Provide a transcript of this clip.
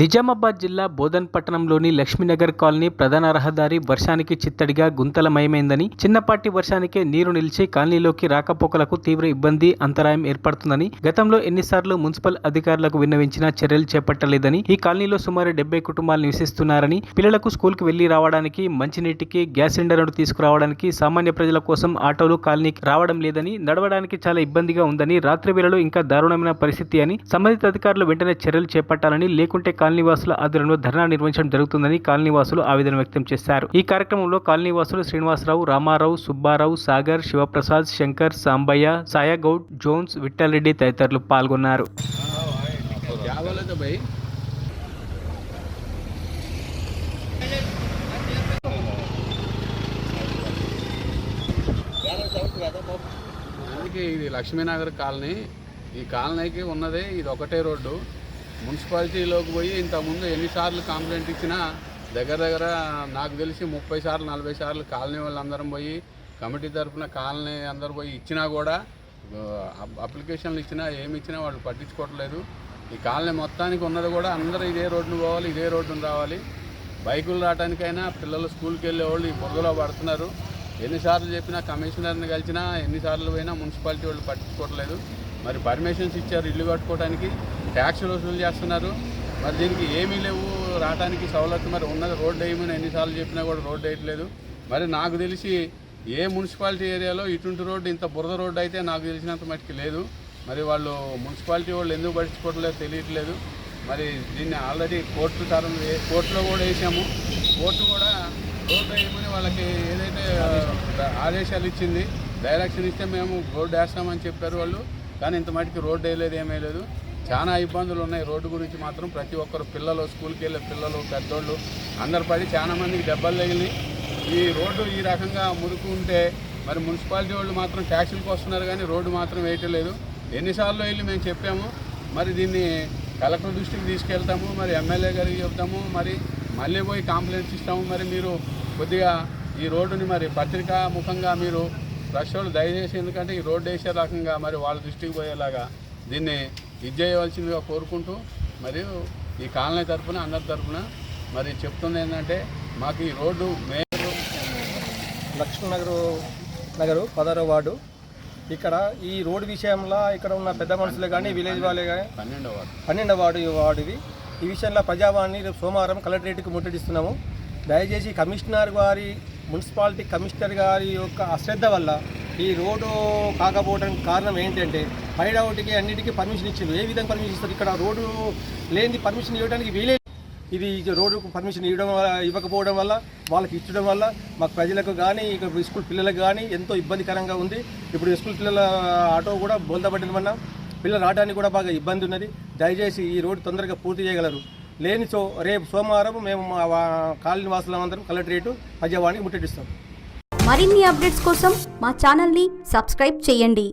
నిజామాబాద్ జిల్లా బోధన్ పట్టణంలోని లక్ష్మీనగర్ కాలనీ ప్రధాన రహదారి వర్షానికి చిత్తడిగా గుంతలమయమైందని, చిన్నపాటి వర్షానికే నీరు నిలిచి కాలనీలోకి రాకపోకలకు తీవ్ర ఇబ్బంది, అంతరాయం ఏర్పడుతుందని, గతంలో ఎన్నిసార్లు మున్సిపల్ అధికారులకు విన్నవించినా చర్యలు చేపట్టలేదని, ఈ కాలనీలో సుమారు 70 కుటుంబాలు నివసిస్తున్నారని, పిల్లలకు స్కూల్కి వెళ్లి రావడానికి, మంచినీటికి, గ్యాస్ సిలిండర్ను తీసుకురావడానికి, సామాన్య ప్రజల కోసం ఆటోలు కాలనీకి రావడం లేదని, నడవడానికి చాలా ఇబ్బందిగా ఉందని, రాత్రి వేళలో ఇంకా దారుణమైన పరిస్థితి అని, సంబంధిత అధికారులు వెంటనే చర్యలు చేపట్టాలని, లేకుంటే కాలనీవాసుల ఆధ్వర్యంలో ధర్నా నిర్వహించడం జరుగుతుందని కాలనీవాసులు ఆవేదన వ్యక్తం చేశారు. ఈ కార్యక్రమంలో కాలనీవాసులు శ్రీనివాసరావు, రామారావు, సుబ్బారావు, సాగర్, శివప్రసాద్, శంకర్, సాంబయ్య, సాయగౌడ్, జోన్స్, విఠలరెడ్డి తదితరులు పాల్గొన్నారు. ఇది లక్ష్మీనగర్ కాలనీ. ఈ కాలనీకి ఉన్నదే ఇది ఒకటే రోడ్డు. మున్సిపాలిటీలోకి పోయి ఇంతకుముందు ఎన్నిసార్లు కంప్లైంట్ ఇచ్చినా దగ్గర నాకు తెలిసి 30 సార్లు 40 సార్లు కాలనీ వాళ్ళందరం పోయి, కమిటీ తరఫున కాలనీ అందరూ పోయి ఇచ్చినా కూడా, అప్లికేషన్లు ఇచ్చినా ఏమి ఇచ్చినా వాళ్ళు పట్టించుకోవట్లేదు. ఈ కాలనీ మొత్తానికి ఉన్నది కూడా అందరూ ఇదే రోడ్డును పోవాలి, ఇదే రోడ్డును రావాలి. బైకులు రావడానికైనా పిల్లలు స్కూల్కి వెళ్ళే వాళ్ళు ఈ బురదలో పడుతున్నారు. ఎన్నిసార్లు చెప్పినా, కమిషనర్ని కలిసినా, ఎన్నిసార్లు పోయినా మున్సిపాలిటీ వాళ్ళు పట్టించుకోవట్లేదు. మరి పర్మిషన్స్ ఇచ్చారు ఇల్లు కట్టుకోవడానికి, ట్యాక్సులు వసూలు చేస్తున్నారు. మరి దీనికి ఏమీ లేవు, రావడానికి సౌలభ్యం. మరి ఉన్నది రోడ్డు వేయమని ఎన్నిసార్లు చెప్పినా కూడా రోడ్డు వేయట్లేదు. మరి నాకు తెలిసి ఏ మున్సిపాలిటీ ఏరియాలో ఇటువంటి రోడ్డు, ఇంత బురద రోడ్డు అయితే నాకు తెలిసినంత మట్టుకు లేదు. మరి వాళ్ళు మున్సిపాలిటీ వాళ్ళు ఎందుకు పట్టించుకోవట్లేదు తెలియట్లేదు. మరి దీన్ని ఆల్రెడీ కోర్టులో కూడా వేసాము. కోర్టు కూడా రోడ్డు వేయమని వాళ్ళకి ఏదైతే ఆదేశాలు ఇచ్చింది, డైరెక్షన్ ఇస్తే మేము రోడ్డు వేస్తామని చెప్పారు వాళ్ళు. కానీ ఇంత మటుకు రోడ్డు వేయలేదు, ఏమీ లేదు. చాలా ఇబ్బందులు ఉన్నాయి రోడ్డు గురించి మాత్రం. ప్రతి ఒక్కరు పిల్లలు, స్కూల్కి వెళ్ళే పిల్లలు, పెద్దోళ్ళు అందరు పడి చాలా మందికి దెబ్బలు తగిలి ఈ రోడ్డు ఈ రకంగా మురుకు ఉంటే మరి మున్సిపాలిటీ వాళ్ళు మాత్రం ట్యాక్సులకు వస్తున్నారు కానీ రోడ్డు మాత్రం వేయట్లేదు. ఎన్నిసార్లు వెళ్ళి మేము చెప్పాము. మరి దీన్ని కలెక్టర్ దృష్టికి తీసుకెళ్తాము, మరి ఎమ్మెల్యే గారికి చెప్తాము, మరి మళ్ళీ పోయి కంప్లైంట్స్ ఇస్తాము. మరి మీరు కొద్దిగా ఈ రోడ్డుని మరి పత్రికా ముఖంగా మీరు ప్రశ్నలు దయచేసి, ఎందుకంటే ఈ రోడ్డు వేసే రకంగా మరి వాళ్ళ దృష్టికి పోయేలాగా దీన్ని చేయవలసిందిగా కోరుకుంటూ, మరియు ఈ కాలనీ తరఫున అందరి తరఫున మరి చెప్తుంది ఏంటంటే, మాకు ఈ రోడ్డు లక్ష్మీనగర్ 16వ వార్డు. ఇక్కడ ఈ రోడ్డు విషయంలో ఇక్కడ ఉన్న పెద్ద మనుషులే కానీ, విలేజ్ వాళ్ళే కానీ 12వ వార్డువి ఈ విషయంలో ప్రజావాణి రేపు సోమవారం కలెక్టరేట్కి ముట్టడిస్తున్నాము. దయచేసి కమిషనర్ గారి, మున్సిపాలిటీ కమిషనర్ గారి యొక్క అశ్రద్ధ వల్ల ఈ రోడ్డు కాకపోవడానికి కారణం ఏంటంటే, హైడౌట్కి అన్నిటికీ పర్మిషన్ ఇచ్చింది. ఏ విధంగా పర్మిషన్ ఇస్తారు? ఇక్కడ రోడ్డు లేని పర్మిషన్ ఇవ్వడానికి వీలే. ఇది రోడ్డుకు పర్మిషన్ ఇవ్వకపోవడం వల్ల, వాళ్ళకి ఇచ్చడం వల్ల మాకు ప్రజలకు కానీ, ఇక స్కూల్ పిల్లలకు కానీ ఎంతో ఇబ్బందికరంగా ఉంది. ఇప్పుడు స్కూల్ పిల్లల ఆటో కూడా బోల్తపడిన వల్ల పిల్లలు రావడానికి కూడా బాగా ఇబ్బంది ఉన్నది. దయచేసి ఈ రోడ్డు తొందరగా పూర్తి చేయగలరు. లేనిచో రేపు సోమవారం మేము కాలనీ వాసులందరం కలెక్టరేట్ ప్రజావాణికి ముట్టడిస్తాం. మరిన్ని అప్డేట్స్ కోసం మా ఛానల్ని సబ్స్క్రైబ్ చేయండి.